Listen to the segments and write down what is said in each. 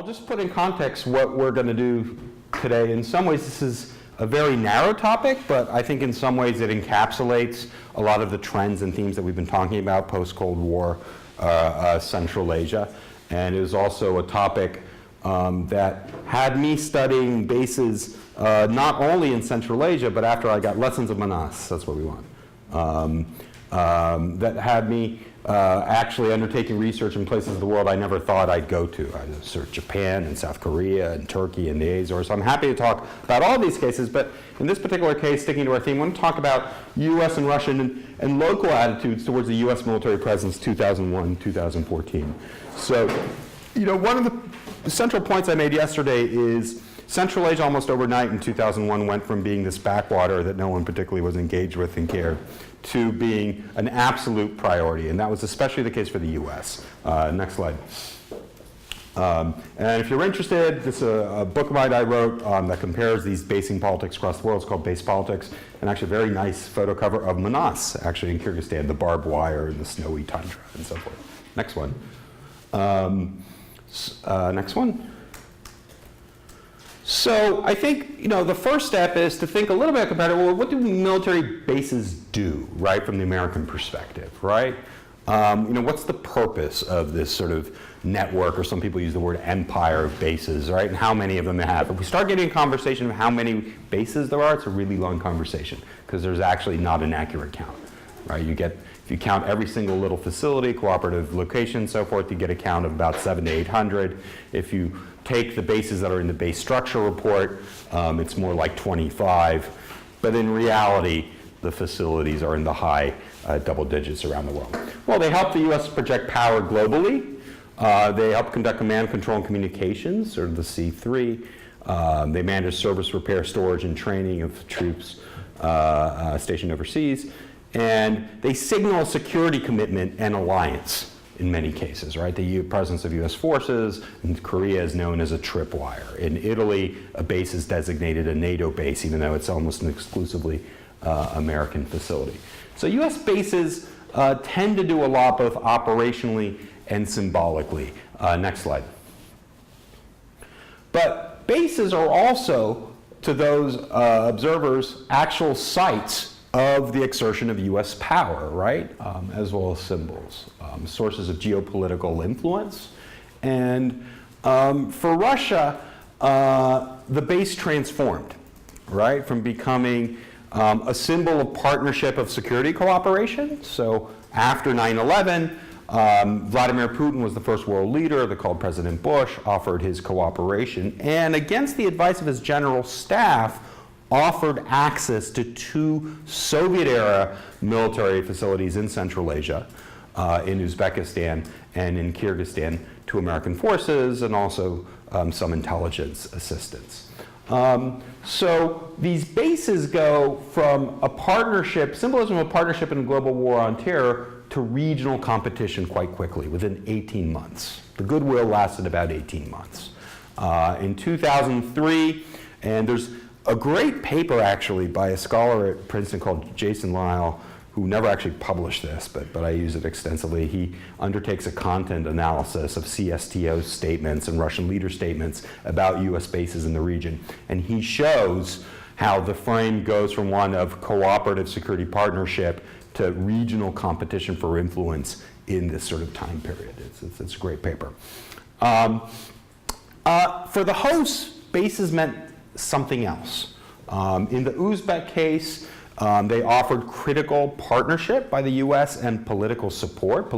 I'll just put in context what we're going to do today. In some ways, this is a very narrow topic, but I think in some ways it encapsulates a lot of the trends and themes that we've been talking about post-Cold War Central Asia. And it was also a topic that had me studying bases not only in Central Asia, but after I got lessons of Manas, that's what we want, that had me actually undertaking research in places of the world I never thought I'd go to. I searched Japan and South Korea and Turkey and the Azores. So I'm happy to talk about all these cases, but in this particular case, sticking to our theme, I want to talk about US and Russian and local attitudes towards the US military presence 2001, 2014. So, you know, one of the central points I made yesterday is Central Asia almost overnight in 2001 went from being this backwater that no one particularly was engaged with and cared to being an absolute priority, and that was especially the case for the US. Next slide. And if you're interested, this is a book of mine I wrote that compares these basing politics across the world. It's called Base Politics, and actually a very nice photo cover of Manas, actually in Kyrgyzstan, the barbed wire and the snowy tundra and so forth. Next one. Next one. So I think, you know, the first step is to think a little bit about it. Well, what do military bases do, right, from the American perspective, right? You know, what's the purpose of this sort of network, or some people use the word empire of bases, right? And how many of them they have. If we start getting a conversation of how many bases there are, it's a really long conversation because there's actually not an accurate count, right? If you count every single little facility, cooperative location, so forth, you get a count of about 700 to 800. If you take the bases that are in the base structure report, it's more like 25. But in reality, the facilities are in the high double digits around the world. Well, they help the U.S. project power globally. They help conduct command, control, and communications, sort of the C3. They manage service, repair, storage, and training of troops stationed overseas. And they signal a security commitment and alliance in many cases, right? The presence of U.S. forces in Korea is known as a tripwire. In Italy, a base is designated a NATO base, even though it's almost an exclusively American facility. So U.S. bases tend to do a lot both operationally and symbolically. Next slide. But bases are also, to those observers, actual sites of the exertion of U.S. power, right? As well as symbols, sources of geopolitical influence. And for Russia, the base transformed, right? From becoming a symbol of partnership of security cooperation. So after 9/11, Vladimir Putin was the first world leader. The called President Bush offered his cooperation, and against the advice of his general staff, offered access to 2 Soviet-era military facilities in Central Asia, in Uzbekistan and in Kyrgyzstan, to American forces, and also some intelligence assistance. So these bases go from a partnership, symbolism of a partnership in a global war on terror, to regional competition quite quickly, within 18 months. The goodwill lasted about 18 months. In 2003, and there's a great paper actually by a scholar at Princeton called Jason Lyle, who never actually published this, but I use it extensively. He undertakes a content analysis of CSTO statements and Russian leader statements about US bases in the region. And he shows how the frame goes from one of cooperative security partnership to regional competition for influence in this sort of time period. It's a great paper. For the hosts, bases meant something else. In the Uzbek case, they offered critical partnership by the US and political support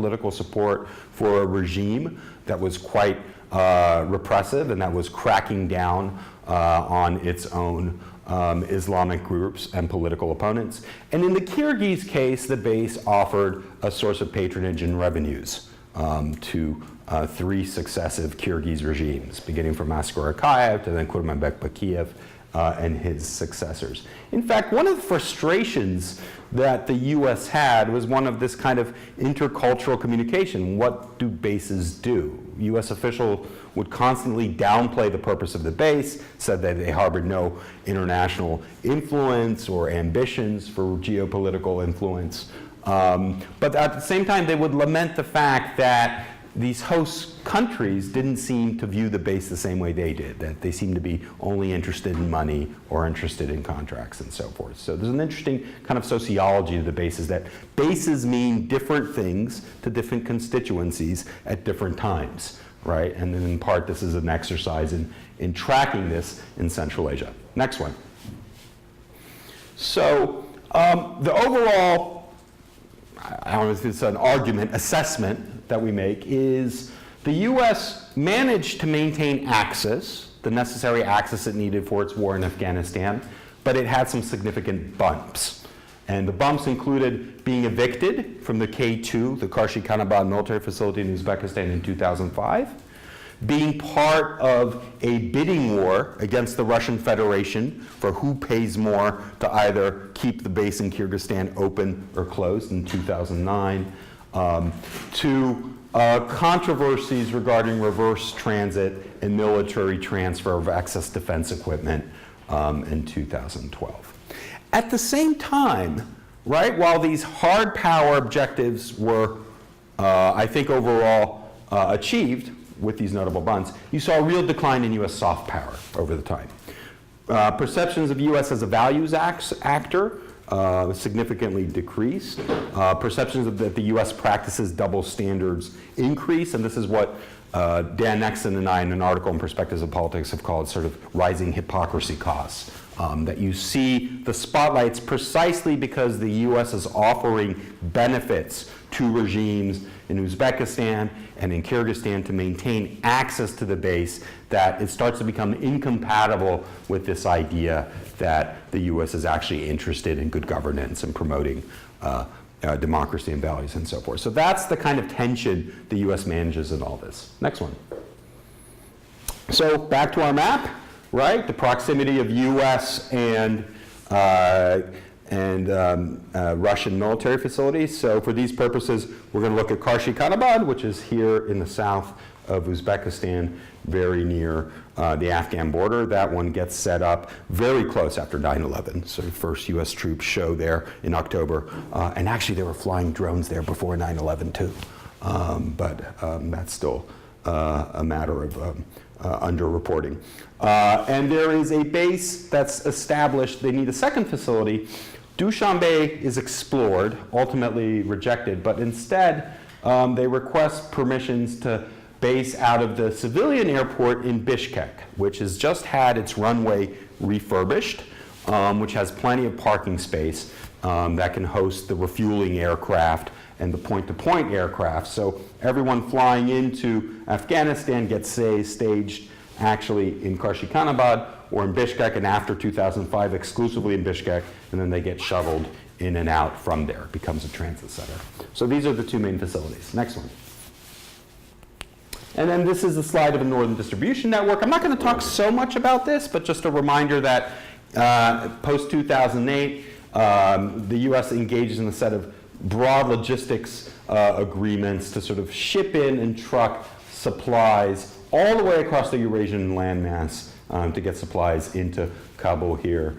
for a regime that was quite repressive and that was cracking down on its own Islamic groups and political opponents. And in the Kyrgyz case, the base offered a source of patronage and revenues to 3 successive Kyrgyz regimes, beginning from Askar Akayev to then Kurmanbek Bakiyev and his successors. In fact, one of the frustrations that the US had was one of this kind of intercultural communication. What do bases do? US officials would constantly downplay the purpose of the base, said that they harbored no international influence or ambitions for geopolitical influence. But at the same time, they would lament the fact that these host countries didn't seem to view the base the same way they did, that they seemed to be only interested in money or interested in contracts and so forth. So there's an interesting kind of sociology to the bases, that bases mean different things to different constituencies at different times, right? And then in part, this is an exercise in tracking this in Central Asia. Next one. So the overall, I don't know if it's an argument, assessment that we make is the US managed to maintain access, the necessary access it needed for its war in Afghanistan, but it had some significant bumps. And the bumps included being evicted from the K2, the Karshi-Khanabad military facility in Uzbekistan in 2005, being part of a bidding war against the Russian Federation for who pays more to either keep the base in Kyrgyzstan open or closed in 2009, to controversies regarding reverse transit and military transfer of excess defense equipment in 2012. At the same time, right, while these hard power objectives were, I think, overall achieved with these notable bonds, you saw a real decline in US soft power over the time. Perceptions of US as a values actor significantly decreased. Perceptions that the US practices double standards increase, and this is what Dan Nexon and I in an article in Perspectives of Politics have called sort of rising hypocrisy costs. That you see the spotlights precisely because the US is offering benefits to regimes in Uzbekistan and in Kyrgyzstan to maintain access to the base, that it starts to become incompatible with this idea that the US is actually interested in good governance and promoting democracy and values and so forth. So that's the kind of tension the US manages in all this. Next one. So back to our map, right? The proximity of US and Russian military facilities. So for these purposes, we're going to look at Karshi-Khanabad, which is here in the south of Uzbekistan, very near the Afghan border. That one gets set up very close after 9/11. So the first US troops show there in October. And actually, they were flying drones there before 9/11 too. But that's still a matter of underreporting. And there is a base that's established. They need a second facility. Dushanbe is explored, ultimately rejected, but instead they request permissions to base out of the civilian airport in Bishkek, which has just had its runway refurbished, which has plenty of parking space that can host the refueling aircraft and the point-to-point aircraft. So everyone flying into Afghanistan gets staged actually in Karshi-Khanabad or in Bishkek, and after 2005 exclusively in Bishkek, and then they get shuttled in and out from there. It becomes a transit center. So these are the two main facilities. Next one. And then this is a slide of a northern distribution network. I'm not going to talk so much about this, but just a reminder that post-2008, the US engages in a set of broad logistics agreements to sort of ship in and truck supplies all the way across the Eurasian landmass to get supplies into Kabul here.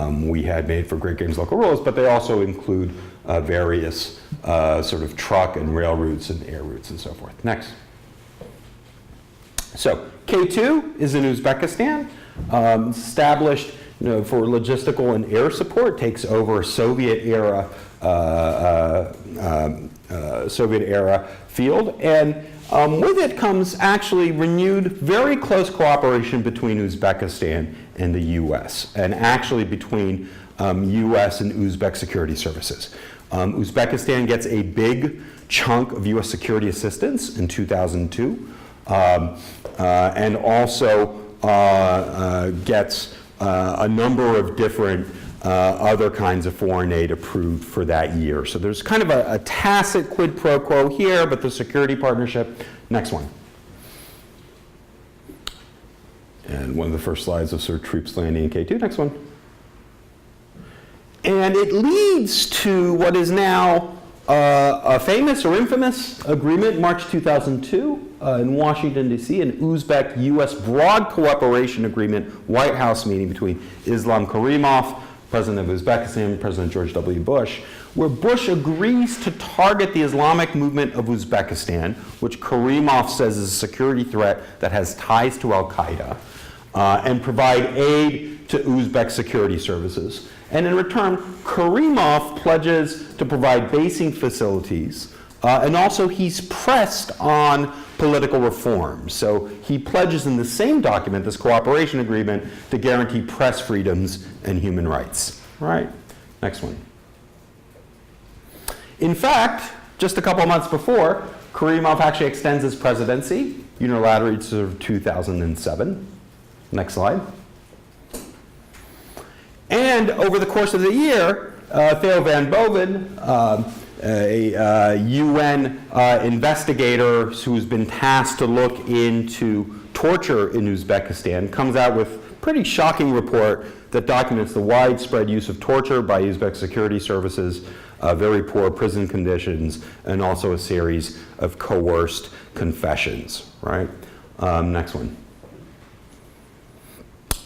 We had made for Great Games local rules, but they also include various sort of truck and rail routes and air routes and so forth. Next. So K2 is in Uzbekistan, established for logistical and air support, takes over Soviet era field, and with it comes actually renewed very close cooperation between Uzbekistan and the US, and actually between US and Uzbek security services. Uzbekistan gets a big chunk of US security assistance in 2002, and also gets a number of different other kinds of foreign aid approved for that year. So there's kind of a tacit quid pro quo here, but the security partnership. Next one. And one of the first slides of sort of troops landing in K2. Next one. And it leads to what is now a famous or infamous agreement, March 2002, in Washington, D.C., an Uzbek-U.S. broad cooperation agreement, White House meeting between Islam Karimov, President of Uzbekistan, President George W. Bush, where Bush agrees to target the Islamic movement of Uzbekistan, which Karimov says is a security threat that has ties to al-Qaeda, and provide aid to Uzbek security services. And in return, Karimov pledges to provide basing facilities, and also he's pressed on political reform. So he pledges in the same document, this cooperation agreement, to guarantee press freedoms and human rights. All right, next one. In fact, just a couple of months before, Karimov actually extends his presidency unilaterally to 2007. Next slide. And over the course of the year, Theo van Boven, a UN investigator who's been tasked to look into torture in Uzbekistan, comes out with a pretty shocking report that documents the widespread use of torture by Uzbek security services, very poor prison conditions, and also a series of coerced confessions, right? Next one.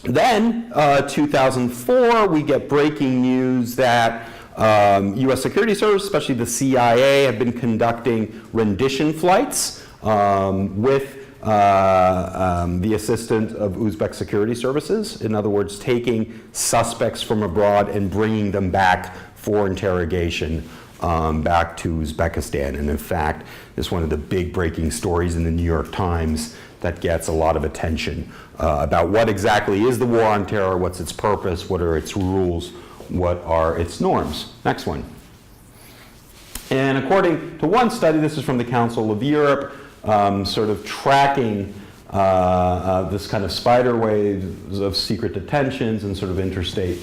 Then, 2004, we get breaking news that U.S. security services, especially the CIA, have been conducting rendition flights with the assistance of Uzbek security services. In other words, taking suspects from abroad and bringing them back for interrogation back to Uzbekistan. And in fact, it's one of the big breaking stories in the New York Times that gets a lot of attention about what exactly is the war on terror, what's its purpose, what are its rules, what are its norms. Next one. And according to one study, this is from the Council of Europe, sort of tracking this kind of spider waves of secret detentions and sort of interstate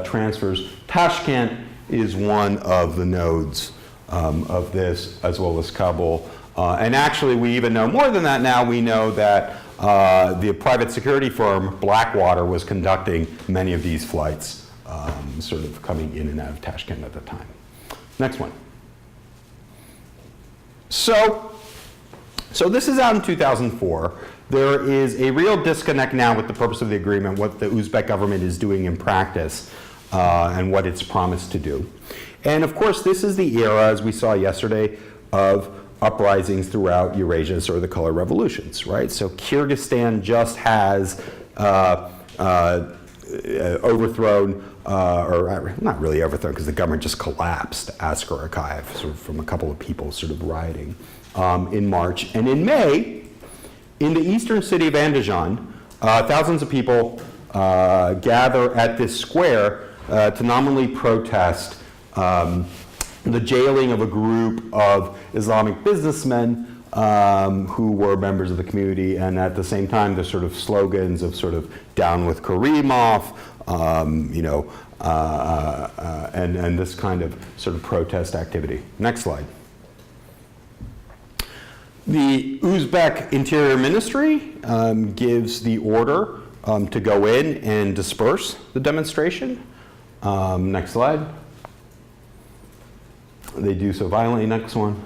transfers. Tashkent is one of the nodes of this, as well as Kabul. And actually, we even know more than that now. We know that the private security firm Blackwater was conducting many of these flights, sort of coming in and out of Tashkent at the time. Next one. So this is out in 2004. There is a real disconnect now with the purpose of the agreement, what the Uzbek government is doing in practice, and what it's promised to do. And of course, this is the era, as we saw yesterday, of uprisings throughout Eurasia, sort of the color revolutions, right? So Kyrgyzstan just has overthrown, or not really overthrown, because the government just collapsed Askar Akayev, sort of from a couple of people sort of rioting in March. And in May, in the eastern city of Andijan, thousands of people gather at this square to nominally protest the jailing of a group of Islamic businessmen who were members of the community, and at the same time, the sort of slogans of sort of down with Karimov, and this kind of sort of protest activity. Next slide. The Uzbek Interior Ministry gives the order to go in and disperse the demonstration. Next slide. They do so violently. Next one.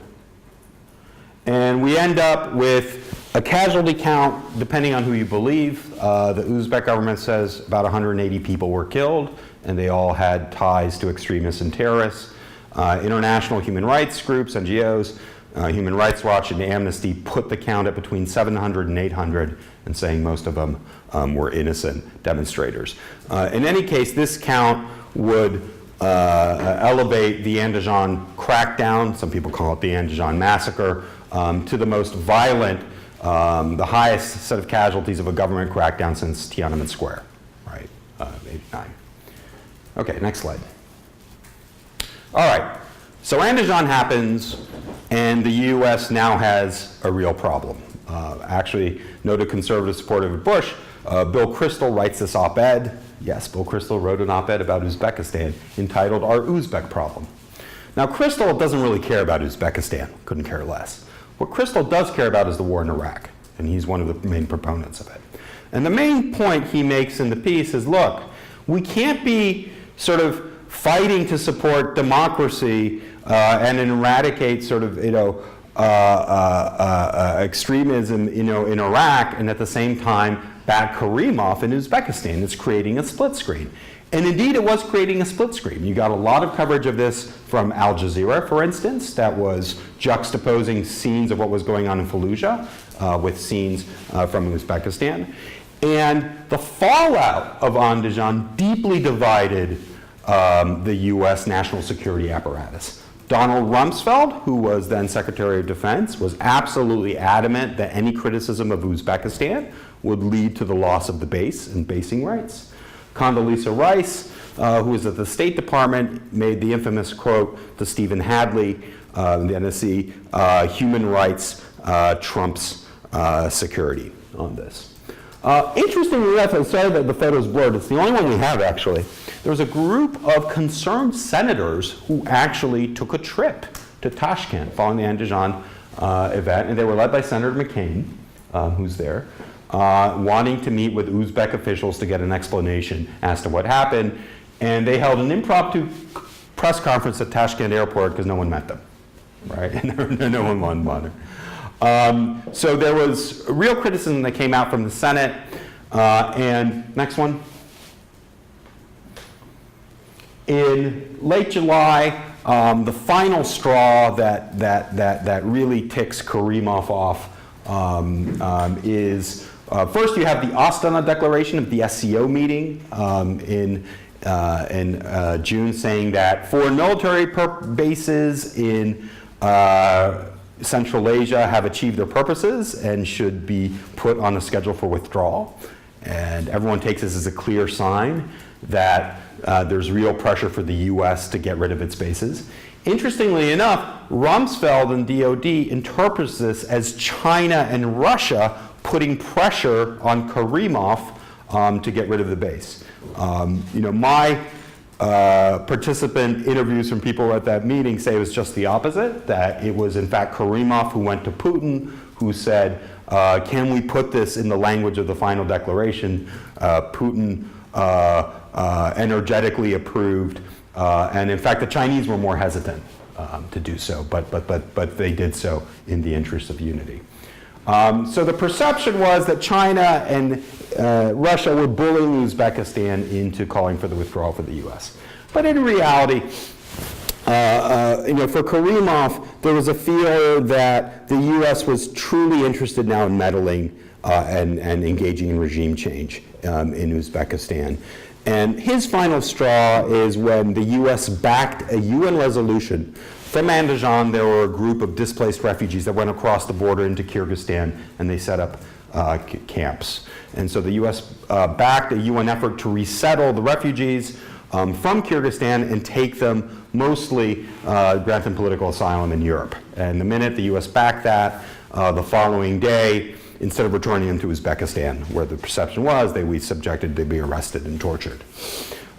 And we end up with a casualty count, depending on who you believe. The Uzbek government says about 180 people were killed, and they all had ties to extremists and terrorists. International human rights groups, NGOs, Human Rights Watch and Amnesty put the count at between 700 and 800, and saying most of them were innocent demonstrators. In any case, this count would elevate the Andijan crackdown, some people call it the Andijan massacre, to the most violent, the highest set of casualties of a government crackdown since Tiananmen Square, right, 89. Okay, next slide. All right, so Andijan happens, and the US now has a real problem. Actually, noted conservative supporter of Bush, Bill Kristol writes this op-ed. Yes, Bill Kristol wrote an op-ed about Uzbekistan entitled Our Uzbek Problem. Now, Kristol doesn't really care about Uzbekistan, couldn't care less. What Kristol does care about is the war in Iraq, and he's one of the main proponents of it. And the main point he makes in the piece is, look, we can't be sort of fighting to support democracy and eradicate sort of, extremism, in Iraq, and at the same time back Karimov in Uzbekistan. It's creating a split screen. And indeed, it was creating a split screen. You got a lot of coverage of this from Al Jazeera, for instance, that was juxtaposing scenes of what was going on in Fallujah with scenes from Uzbekistan. And the fallout of Andijan deeply divided the US national security apparatus. Donald Rumsfeld, who was then Secretary of Defense, was absolutely adamant that any criticism of Uzbekistan would lead to the loss of the base and basing rights. Condoleezza Rice, who was at the State Department, made the infamous quote to Stephen Hadley, the NSC, human rights trumps security on this. Interestingly enough, I'm sorry that the photo's blurred, it's the only one we have actually. There was a group of concerned senators who actually took a trip to Tashkent following the Andijan event, and they were led by Senator McCain, who's there, wanting to meet with Uzbek officials to get an explanation as to what happened. And they held an impromptu press conference at Tashkent airport because no one met them, right? And no one wanted them. So there was real criticism that came out from the Senate. And next one. In late July, the final straw that really ticks Karimov off is first you have the Astana Declaration of the SCO meeting in June, saying that foreign military bases in Central Asia have achieved their purposes and should be put on a schedule for withdrawal. And everyone takes this as a clear sign that there's real pressure for the US to get rid of its bases. Interestingly enough, Rumsfeld and DOD interprets this as China and Russia putting pressure on Karimov to get rid of the base. My participant interviews from people at that meeting say it was just the opposite, that it was in fact Karimov who went to Putin, who said, can we put this in the language of the final declaration? Putin energetically approved, and in fact the Chinese were more hesitant to do so, but they did so in the interest of unity. So the perception was that China and Russia were bullying Uzbekistan into calling for the withdrawal for the US. But in reality, for Karimov, there was a fear that the US was truly interested now in meddling and engaging in regime change in Uzbekistan. And his final straw is when the US backed a UN resolution. From Andijan, there were a group of displaced refugees that went across the border into Kyrgyzstan, and they set up camps. And so the US backed a UN effort to resettle the refugees from Kyrgyzstan and take them, mostly grant them political asylum in Europe. And the minute the US backed that, the following day, instead of returning them to Uzbekistan, where the perception was they were subjected to be arrested and tortured.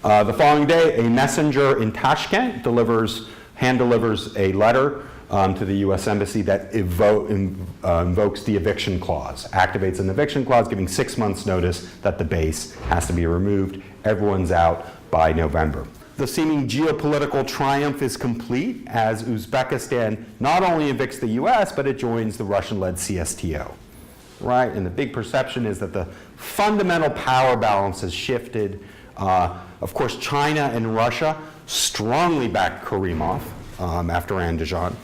The following day, a messenger in Tashkent hand delivers a letter to the US Embassy that invokes the eviction clause, activates an eviction clause giving 6 months notice that the base has to be removed. Everyone's out by November. The seeming geopolitical triumph is complete as Uzbekistan not only evicts the US, but it joins the Russian-led CSTO. Right? And the big perception is that the fundamental power balance has shifted. Of course, China and Russia strongly backed Karimov after Andijan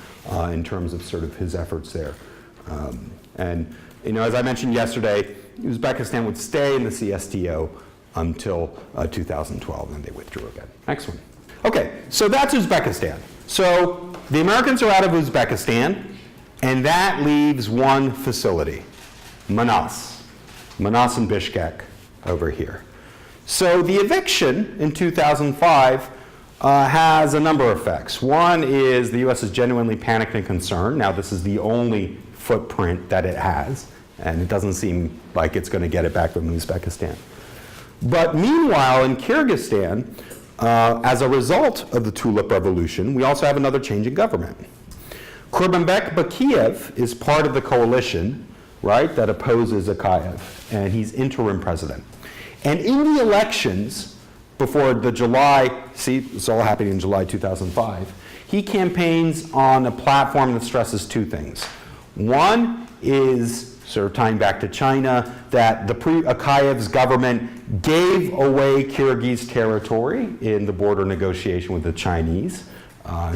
in terms of sort of his efforts there. As I mentioned yesterday, Uzbekistan would stay in the CSTO until 2012, and they withdrew again. Next one. Okay, so that's Uzbekistan. So the Americans are out of Uzbekistan, and that leaves one facility. Manas and Bishkek over here. So the eviction in 2005 has a number of effects. One is the US is genuinely panicked and concerned. Now this is the only footprint that it has, and it doesn't seem like it's going to get it back from Uzbekistan. But meanwhile in Kyrgyzstan, as a result of the Tulip Revolution, we also have another change in government. Kurbanbek Bakiev is part of the coalition, right, that opposes Akayev, and he's interim president. And in the elections before the July, see, it's all happening in July 2005, he campaigns on a platform that stresses two things. One is sort of tying back to China, that the Akayev's government gave away Kyrgyz territory in the border negotiation with the Chinese,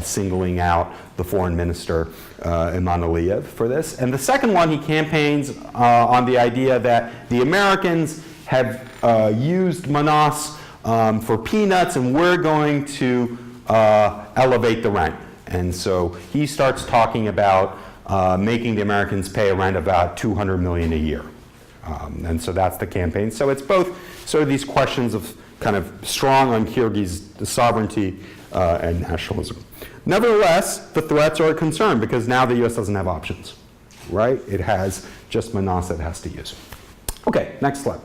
singling out the foreign minister, Iman Aliyev, for this. And the second one, he campaigns on the idea that the Americans have used Manas for peanuts, and we're going to elevate the rent. And so he starts talking about making the Americans pay a rent of about $200 million a year. And so that's the campaign. So it's both sort of these questions of kind of strong on Kyrgyz sovereignty and nationalism. Nevertheless, the threats are a concern because now the U.S. doesn't have options, right? It has just Manas it has to use. Okay, next slide.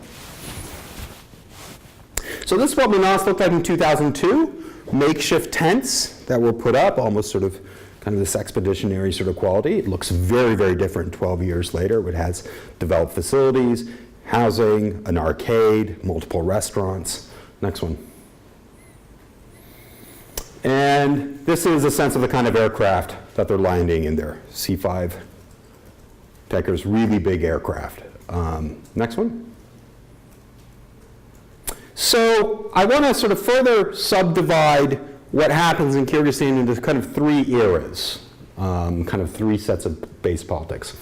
So this is what Manas looked like in 2002. Makeshift tents that were put up, almost sort of kind of this expeditionary sort of quality. It looks very, very different 12 years later. It has developed facilities, housing, an arcade, multiple restaurants. Next one. And this is a sense of the kind of aircraft that they're landing in there. C-5 Deckers, really big aircraft. Next one. So I want to sort of further subdivide what happens in Kyrgyzstan into kind of three eras, kind of three sets of base politics.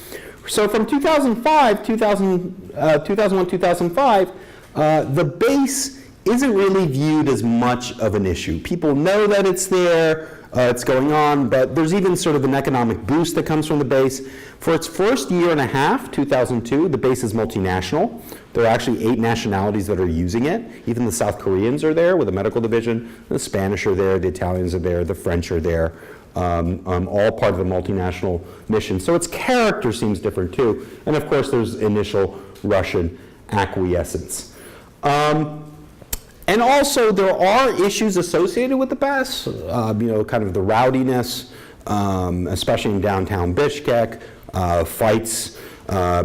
So from 2001, 2005, the base isn't really viewed as much of an issue. People know that it's there, it's going on, but there's even sort of an economic boost that comes from the base. For its first year and a half, 2002, the base is multinational. There are actually 8 nationalities that are using it. Even the South Koreans are there with a medical division. The Spanish are there, the Italians are there, the French are there, all part of the multinational mission. So its character seems different too. And of course, there's initial Russian acquiescence. And also, there are issues associated with the base, kind of the rowdiness, especially in downtown Bishkek, fights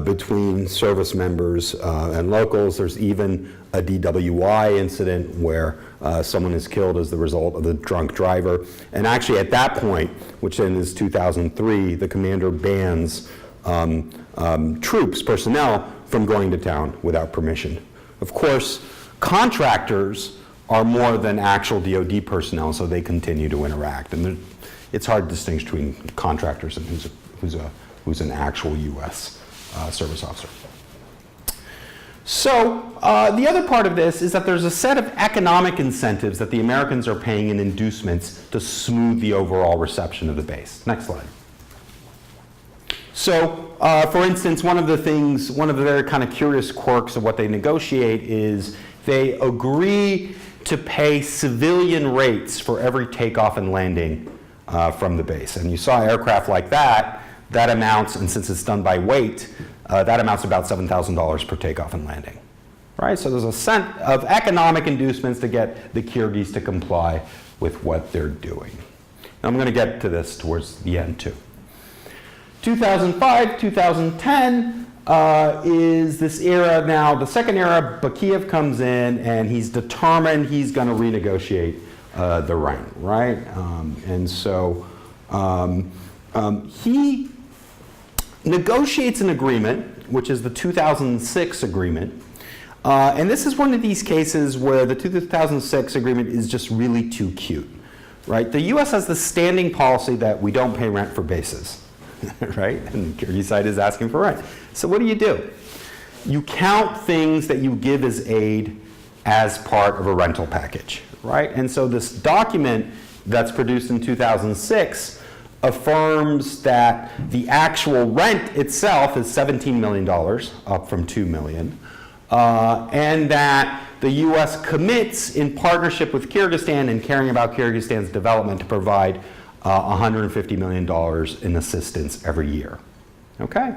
between service members and locals. There's even a DWI incident where someone is killed as the result of the drunk driver. And actually, at that point, which then is 2003, the commander bans troops, personnel, from going to town without permission. Of course, contractors are more than actual DoD personnel, so they continue to interact. And it's hard to distinguish between contractors and who's an actual U.S. Service officer. So the other part of this is that there's a set of economic incentives that the Americans are paying in inducements to smooth the overall reception of the base. Next slide. So, for instance, one of the very kind of curious quirks of what they negotiate is they agree to pay civilian rates for every takeoff and landing from the base. And you saw aircraft like that amounts, and since it's done by weight, that amounts to about $7,000 per takeoff and landing. Right? So there's a set of economic inducements to get the Kyrgyz to comply with what they're doing. Now, I'm going to get to this towards the end too. 2005, 2010 is this era now, the second era. Bakiev comes in and he's determined he's going to renegotiate the rent, right? And so he negotiates an agreement, which is the 2006 agreement. And this is one of these cases where the 2006 agreement is just really too cute, right? The U.S. has the standing policy that we don't pay rent for bases. Right? And the Kyrgyz side is asking for rent. So what do? You count things that you give as aid as part of a rental package, right? And so this document that's produced in 2006 affirms that the actual rent itself is $17 million, up from $2 million, and that the U.S. commits in partnership with Kyrgyzstan and caring about Kyrgyzstan's development to provide $150 million in assistance every year. Okay?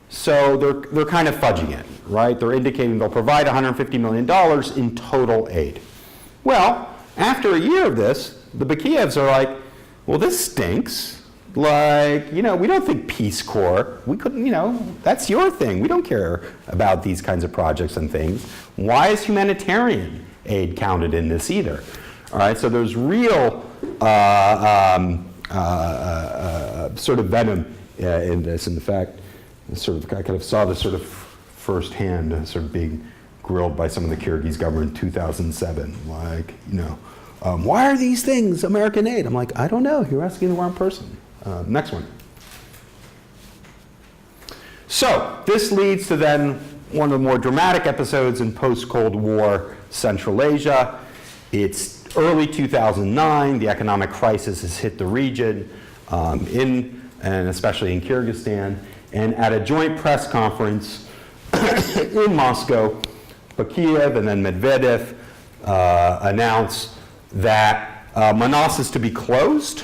So they're kind of fudging it, right? They're indicating they'll provide $150 million in total aid. Well, after a year of this, the Bakievs are like, well, this stinks. Like, we don't think Peace Corps. We couldn't, that's your thing. We don't care about these kinds of projects and things. Why is humanitarian aid counted in this either? All right, so there's real sort of venom in this. In fact, I kind of saw this sort of firsthand, sort of being grilled by some of the Kyrgyz government in 2007. Like, why are these things American aid? I'm like, I don't know. You're asking the wrong person. Next one. So this leads to then one of the more dramatic episodes in post-Cold War Central Asia. It's early 2009. The economic crisis has hit the region, and especially in Kyrgyzstan. And at a joint press conference in Moscow, Bakiev and then Medvedev announced that Manas is to be closed,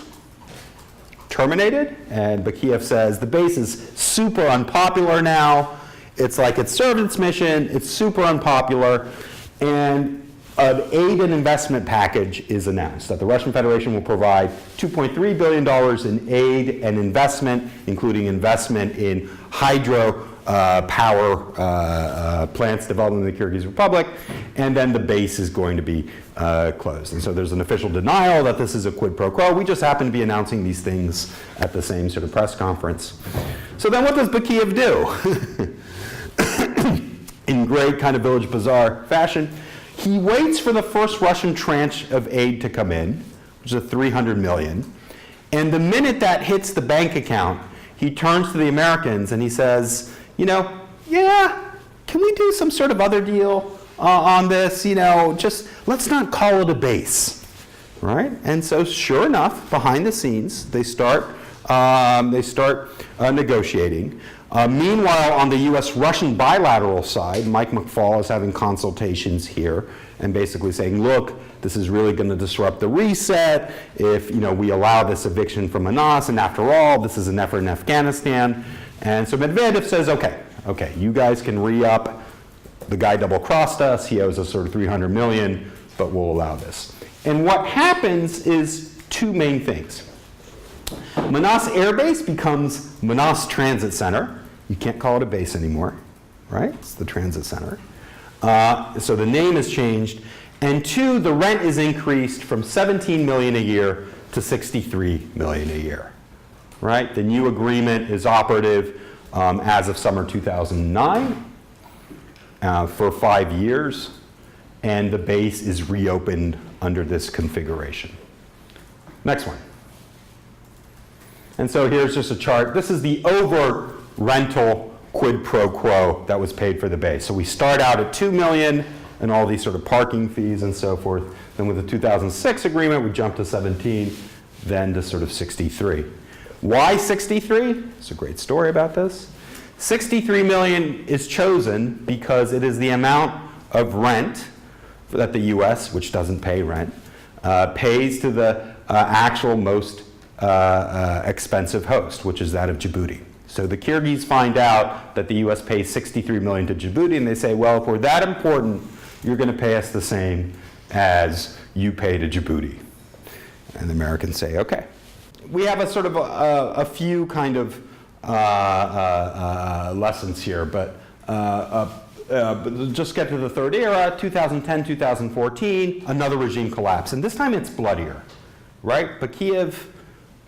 terminated, and Bakiev says the base is super unpopular now. It's like it's served its mission, it's super unpopular, and an aid and investment package is announced that the Russian Federation will provide $2.3 billion in aid and investment, including investment in hydro power plants developed in the Kyrgyz Republic, and then the base is going to be closed. And so there's an official denial that this is a quid pro quo. We just happen to be announcing these things at the same sort of press conference. So then what does Bakiev do? In great kind of Village Bazaar fashion, he waits for the first Russian tranche of aid to come in, which is a $300 million. And the minute that hits the bank account, he turns to the Americans and he says, yeah, can we do some sort of other deal on this? Just let's not call it a base, right? And so sure enough, behind the scenes, they start negotiating. Meanwhile, on the US-Russian bilateral side, Mike McFaul is having consultations here and basically saying, look, this is really going to disrupt the reset if we allow this eviction from Manas, and after all, this is an effort in Afghanistan. And so Medvedev says, okay, you guys can re-up. The guy double-crossed us. He owes us sort of $300 million, but we'll allow this. And what happens is two main things. Manas Air Base becomes Manas Transit Center. You can't call it a base anymore, right? It's the transit center. So the name is changed. And two, the rent is increased from $17 million a year to $63 million a year, right? The new agreement is operative as of summer 2009 for 5 years, and the base is reopened under this configuration. Next one. And so here's just a chart. This is the overt rental quid pro quo that was paid for the base. So we start out at $2 million and all these sort of parking fees and so forth. Then with the 2006 agreement, we jump to 17, then to sort of 63. Why 63? It's a great story about this. 63 million is chosen because it is the amount of rent that the US, which doesn't pay rent, pays to the actual most expensive host, which is that of Djibouti. So the Kyrgyz find out that the US pays 63 million to Djibouti, and they say, well, if we're that important, you're going to pay us the same as you pay to Djibouti. And the Americans say, okay. We have a sort of a few kind of lessons here, but just get to the third era, 2010, 2014, another regime collapse. And this time it's bloodier, right? Bakiev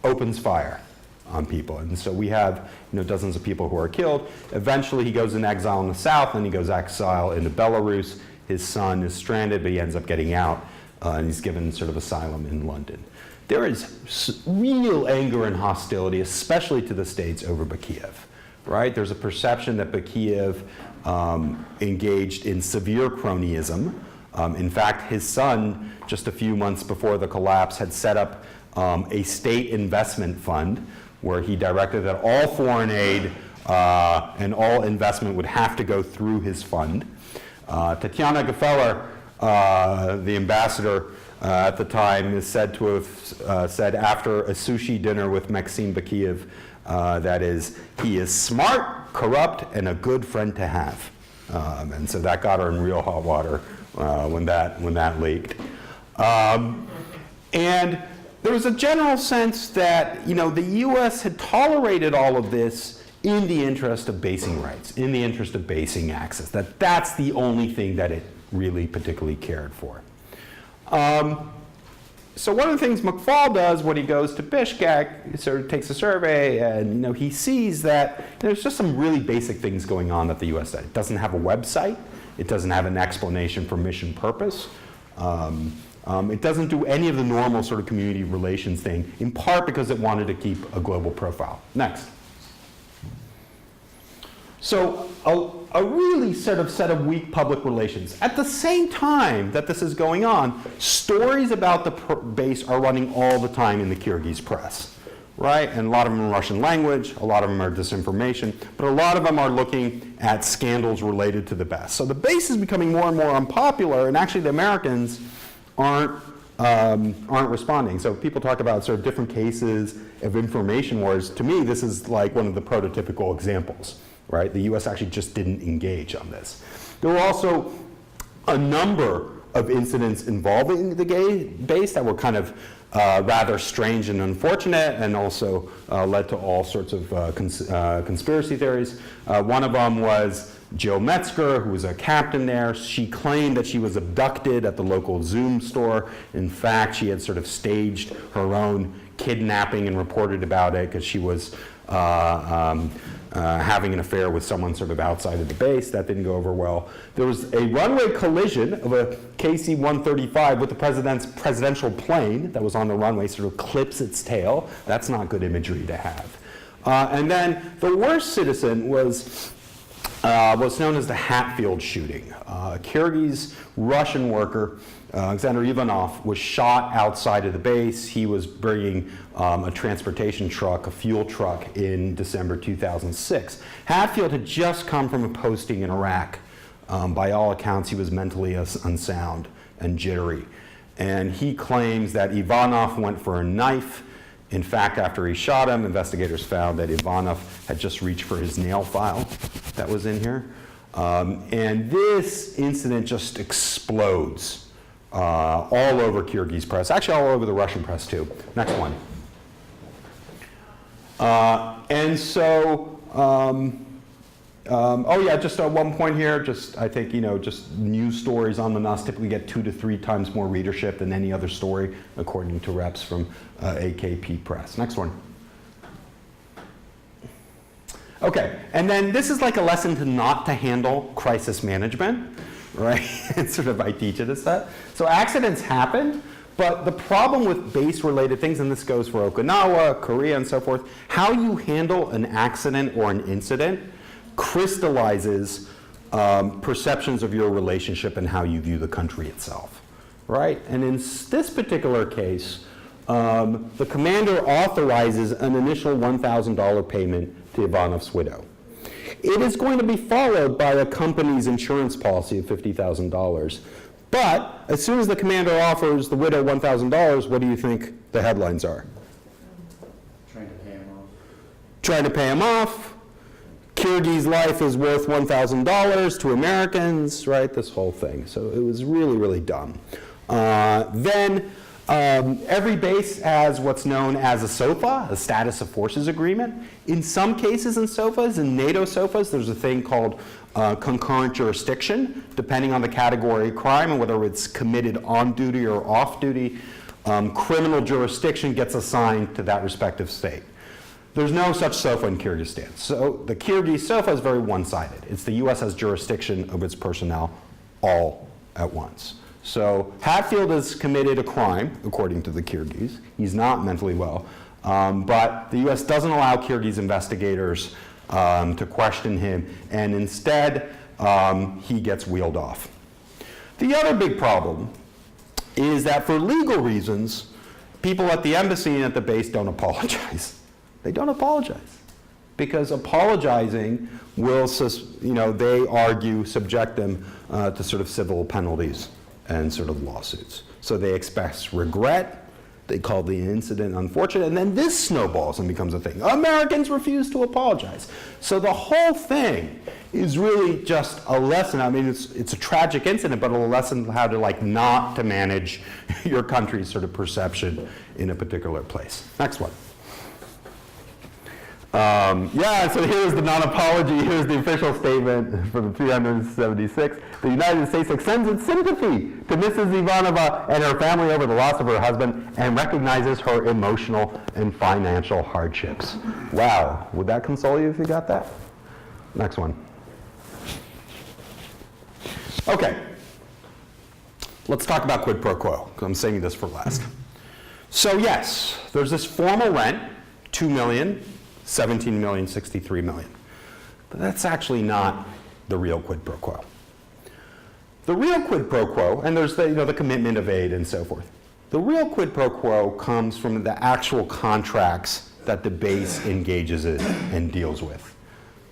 opens fire on people. And so we have dozens of people who are killed. Eventually he goes in exile in the south, and he goes exile into Belarus. His son is stranded, but he ends up getting out, and he's given sort of asylum in London. There is real anger and hostility, especially to the states, over Bakiev, right? There's a perception that Bakiev engaged in severe cronyism. In fact, his son, just a few months before the collapse, had set up a state investment fund where he directed that all foreign aid and all investment would have to go through his fund. Tatiana Gefeller, the ambassador at the time, is said to have said after a sushi dinner with Maxim Bakiev, that is, he is smart, corrupt, and a good friend to have. And so that got her in real hot water when that leaked. And there was a general sense that the U.S. had tolerated all of this in the interest of basing rights, in the interest of basing access, that's the only thing that it really particularly cared for. So one of the things McFaul does when he goes to Bishkek, he sort of takes a survey, and he sees that there's just some really basic things going on that the U.S. does. It doesn't have a website. It doesn't have an explanation for mission purpose. It doesn't do any of the normal sort of community relations thing, in part because it wanted to keep a global profile. Next. So a really set of weak public relations. At the same time that this is going on, stories about the base are running all the time in the Kyrgyz press, right? And a lot of them are Russian language, a lot of them are disinformation, but a lot of them are looking at scandals related to the base. So the base is becoming more and more unpopular, and actually the Americans aren't responding. So people talk about sort of different cases of information wars. To me, this is like one of the prototypical examples. Right? The US actually just didn't engage on this. There were also a number of incidents involving the gay base that were kind of rather strange and unfortunate, and also led to all sorts of conspiracy theories. One of them was Jill Metzger, who was a captain there. She claimed that she was abducted at the local Zoom store. In fact, she had sort of staged her own kidnapping and reported about it because she was having an affair with someone sort of outside of the base. That didn't go over well. There was a runway collision of a KC-135 with the presidential plane that was on the runway, sort of clips its tail. That's not good imagery to have. And then the worst citizen was what's known as the Hatfield shooting. A Kyrgyz Russian worker, Alexander Ivanov, was shot outside of the base. He was bringing a transportation truck, a fuel truck, in December 2006. Hatfield had just come from a posting in Iraq. By all accounts, he was mentally unsound and jittery. And he claims that Ivanov went for a knife. In fact, after he shot him, investigators found that Ivanov had just reached for his nail file that was in here. And this incident just explodes all over Kyrgyz press, actually all over the Russian press too. Next one. And so, oh yeah, just one point here, I think, just news stories on the NUS typically get 2 to 3 times more readership than any other story, according to reps from AKP Press. Next one. Okay, and then this is like a lesson to not to handle crisis management, right? It's sort of, I teach it as that. So accidents happen, but the problem with base-related things, and this goes for Okinawa, Korea, and so forth, how you handle an accident or an incident crystallizes perceptions of your relationship and how you view the country itself, right? And in this particular case, the commander authorizes an initial $1,000 payment to Ivanov's widow. It is going to be followed by a company's insurance policy of $50,000. But as soon as the commander offers the widow $1,000, what do you think the headlines are? Trying to pay him off. Trying to pay him off. Kyrgyz life is worth $1,000 to Americans, right? This whole thing. So it was really, really dumb. Then every base has what's known as a SOFA, a status of forces agreement. In some cases in SOFAs, in NATO SOFAs, there's a thing called concurrent jurisdiction, depending on the category of crime and whether it's committed on duty or off duty. Criminal jurisdiction gets assigned to that respective state. There's no such SOFA in Kyrgyzstan. So the Kyrgyz SOFA is very one-sided. It's the US has jurisdiction of its personnel all at once. So Hatfield has committed a crime, according to the Kyrgyz. He's not mentally well. But the US doesn't allow Kyrgyz investigators to question him, and instead he gets wheeled off. The other big problem is that for legal reasons, people at the embassy and at the base don't apologize. They don't apologize because apologizing will, they argue, subject them to sort of civil penalties and sort of lawsuits. So they express regret. They call the incident unfortunate, and then this snowballs and becomes a thing. Americans refuse to apologize. So the whole thing is really just a lesson. I mean, it's a tragic incident, but a lesson how to not to manage your country's sort of perception in a particular place. Next one. Yeah, so here's the non-apology. Here's the official statement from 376. The United States extends its sympathy to Mrs. Ivanova and her family over the loss of her husband and recognizes her emotional and financial hardships. Wow, would that console you if you got that? Next one. Okay, let's talk about quid pro quo, because I'm saving this for last. So yes, there's this formal rent, $2 million, $17 million, $63 million. But that's actually not the real quid pro quo. The real quid pro quo, and there's the commitment of aid and so forth. The real quid pro quo comes from the actual contracts that the base engages in and deals with.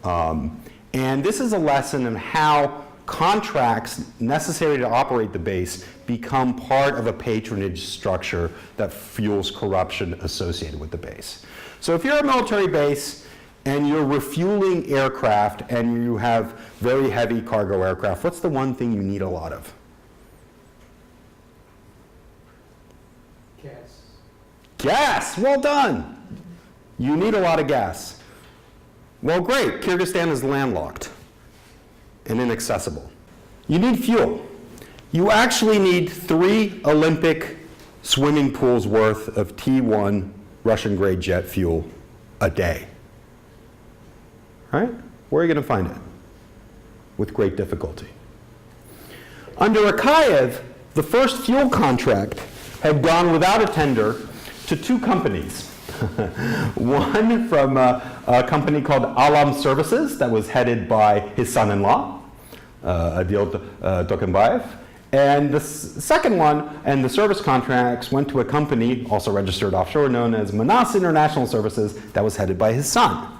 And this is a lesson in how contracts necessary to operate the base become part of a patronage structure that fuels corruption associated with the base. So if you're a military base and you're refueling aircraft and you have very heavy cargo aircraft, what's the one thing you need a lot of? Gas. Gas! Well done! You need a lot of gas. Well, great. Kyrgyzstan is landlocked and inaccessible. You need fuel. You actually need 3 Olympic swimming pools worth of T1 Russian-grade jet fuel a day. Right? Where are you going to find it? With great difficulty. Under Akayev, the first fuel contract had gone without a tender to 2 companies. One from a company called Alam Services that was headed by his son-in-law, Adil Dokembaev. And the second one, and the service contracts went to a company, also registered offshore, known as Manas International Services, that was headed by his son,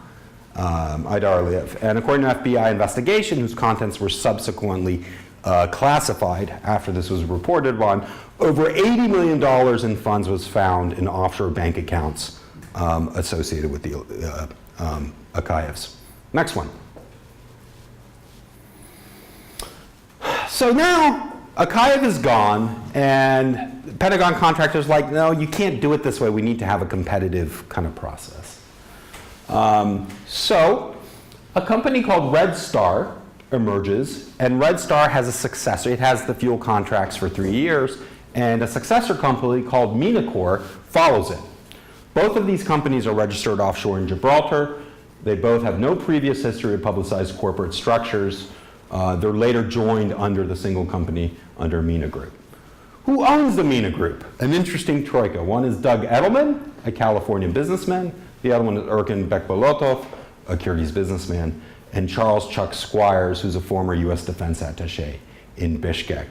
Aidar Aliyev. And according to FBI investigation, whose contents were subsequently classified after this was reported on, over $80 million in funds was found in offshore bank accounts associated with the Akayevs. Next one. So now, Akayev is gone, and Pentagon contractors like, no, you can't do it this way. We need to have a competitive kind of process. So a company called Red Star emerges, and Red Star has a successor. It has the fuel contracts for 3 years, and a successor company called Minacor follows it. Both of these companies are registered offshore in Gibraltar. They both have no previous history of publicized corporate structures. They're later joined under the single company under Mina Group. Who owns the Mina Group? An interesting troika. One is Doug Edelman, a Californian businessman. The other one is Erkin Bekbolotov, a Kyrgyz businessman. And Charles Chuck Squires, who's a former U.S. Defense attaché in Bishkek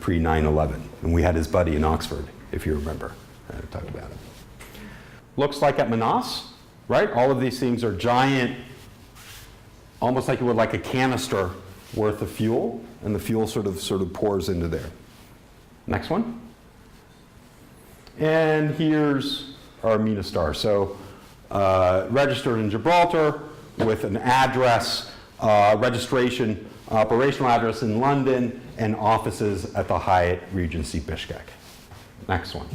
pre-9/11. And we had his buddy in Oxford, if you remember. I talked about it. Looks like at Manas, right? All of these things are giant, almost like you would like a canister worth of fuel, and the fuel sort of pours into there. Next one. And here's our Mina Star. So registered in Gibraltar with an address, registration, operational address in London, and offices at the Hyatt Regency Bishkek. Next one.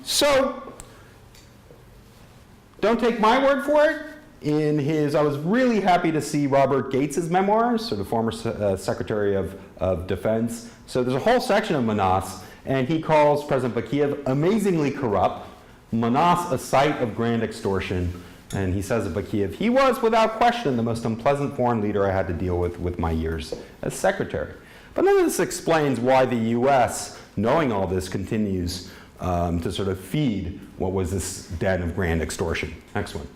So don't take my word for it. I was really happy to see Robert Gates' memoirs, so the former Secretary of Defense. So there's a whole section of Manas, and he calls President Bakiev amazingly corrupt, Manas a site of grand extortion, and he says of Bakiev, he was without question the most unpleasant foreign leader I had to deal with my years as secretary. But none of this explains why the US, knowing all this, continues to sort of feed what was this den of grand extortion. Next one.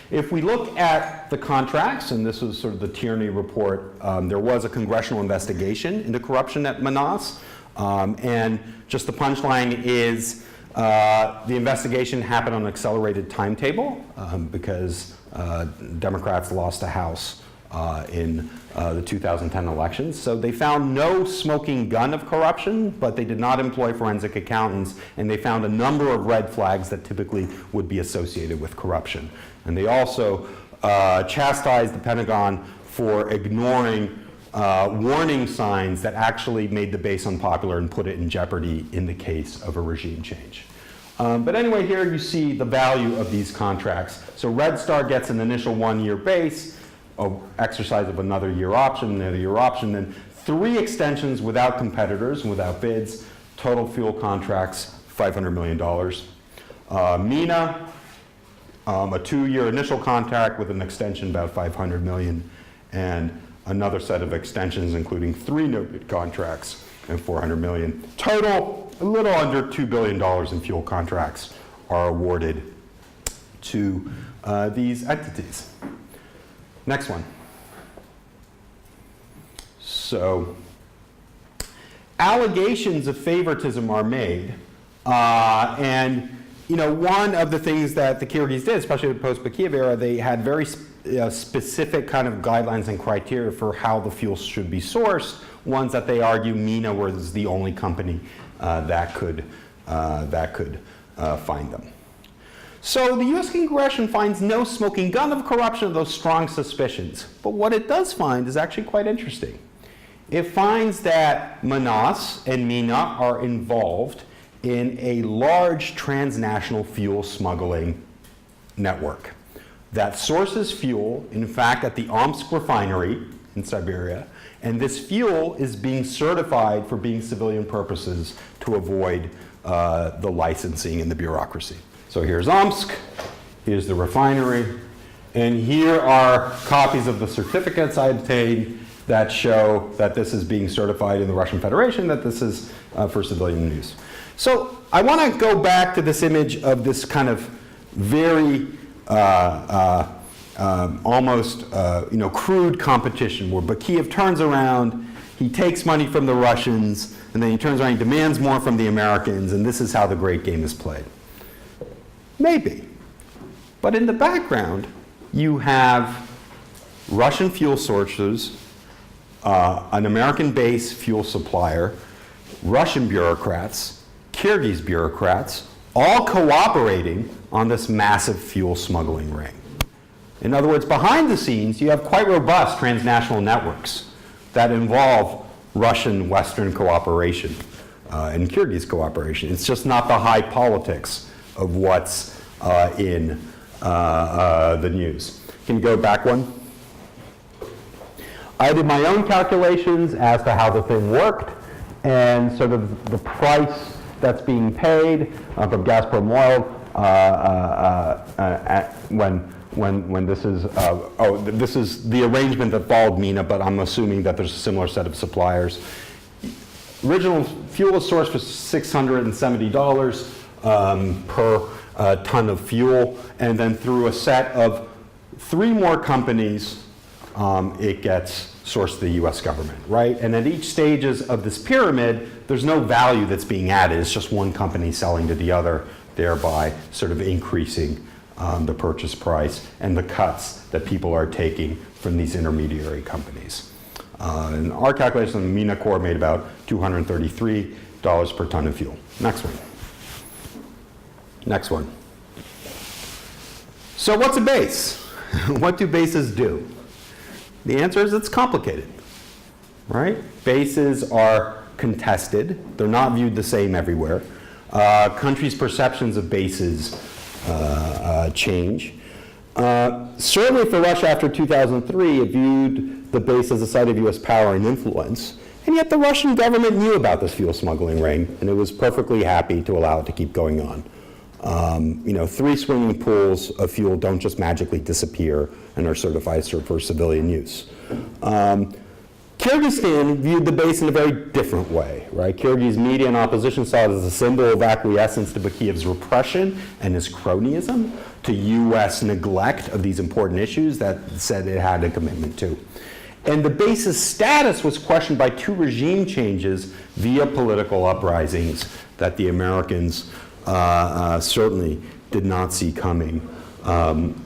If we look at the contracts, and this was sort of the Tierney report, there was a congressional investigation into corruption at Manas, and just the punchline is the investigation happened on an accelerated timetable because Democrats lost the House in the 2010 elections. So they found no smoking gun of corruption, but they did not employ forensic accountants, and they found a number of red flags that typically would be associated with corruption. And they also chastised the Pentagon for ignoring warning signs that actually made the base unpopular and put it in jeopardy in the case of a regime change. But anyway, here you see the value of these contracts. So Red Star gets an initial 1-year base, exercise of another year option, then 3 extensions without competitors, without bids, total fuel contracts, $500 million. MENA, a 2-year initial contract with an extension about $500 million, and another set of extensions, including 3 no-bid contracts and $400 million. Total, a little under $2 billion in fuel contracts are awarded to these entities. Next one. So, allegations of favoritism are made, and one of the things that the Kyrgyz did, especially the post-Bakiyev era, they had very specific kind of guidelines and criteria for how the fuel should be sourced, ones that they argue MENA was the only company that could find them. So the U.S. Congression finds no smoking gun of corruption of those strong suspicions. But what it does find is actually quite interesting. It finds that Manas and MENA are involved in a large transnational fuel smuggling network that sources fuel, in fact, at the Omsk refinery in Siberia, and this fuel is being certified for being civilian purposes to avoid the licensing and the bureaucracy. So here's Omsk, here's the refinery, and here are copies of the certificates I obtained that show that this is being certified in the Russian Federation, that this is for civilian use. So I want to go back to this image of this kind of very almost crude competition where Bakiyev turns around, he takes money from the Russians, and then he turns around and demands more from the Americans, and this is how the great game is played. Maybe. But in the background, you have Russian fuel sources, an American-based fuel supplier, Russian bureaucrats, Kyrgyz bureaucrats, all cooperating on this massive fuel smuggling ring. In other words, behind the scenes, you have quite robust transnational networks that involve Russian Western cooperation and Kyrgyz cooperation. It's just not the high politics of what's in the news. Can you go back one? I did my own calculations as to how the thing worked and sort of the price that's being paid from Gazprom Oil when this is, this is the arrangement that followed MENA, but I'm assuming that there's a similar set of suppliers. Original fuel was sourced for $670 per ton of fuel, and then through a set of 3 more companies, it gets sourced to the US government, right? And at each stages of this pyramid, there's no value that's being added. It's just one company selling to the other, thereby sort of increasing the purchase price and the cuts that people are taking from these intermediary companies. And our calculation, the MENA Corps made about $233 per ton of fuel. Next one. Next one. So what's a base? What do bases do? The answer is it's complicated, right? Bases are contested. They're not viewed the same everywhere. Countries' perceptions of bases change. Certainly for Russia after 2003, it viewed the base as a site of US power and influence. And yet the Russian government knew about this fuel smuggling ring, and it was perfectly happy to allow it to keep going on. 3 swimming pools of fuel don't just magically disappear and are certified for civilian use. Kyrgyzstan viewed the base in a very different way, right? Kyrgyz media and opposition saw it as a symbol of acquiescence to Bakiyev's repression and his cronyism, to US neglect of these important issues that said it had a commitment to. And the base's status was questioned by 2 regime changes via political uprisings that the Americans certainly did not see coming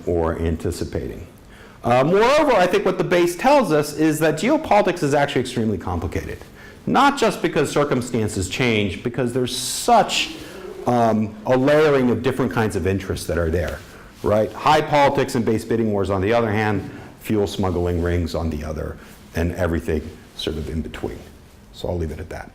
or anticipating. Moreover, I think what the base tells us is that geopolitics is actually extremely complicated. Not just because circumstances change, because there's such a layering of different kinds of interests that are there, right? High politics and base bidding wars on the other hand, fuel smuggling rings on the other, and everything sort of in between. So I'll leave it at that.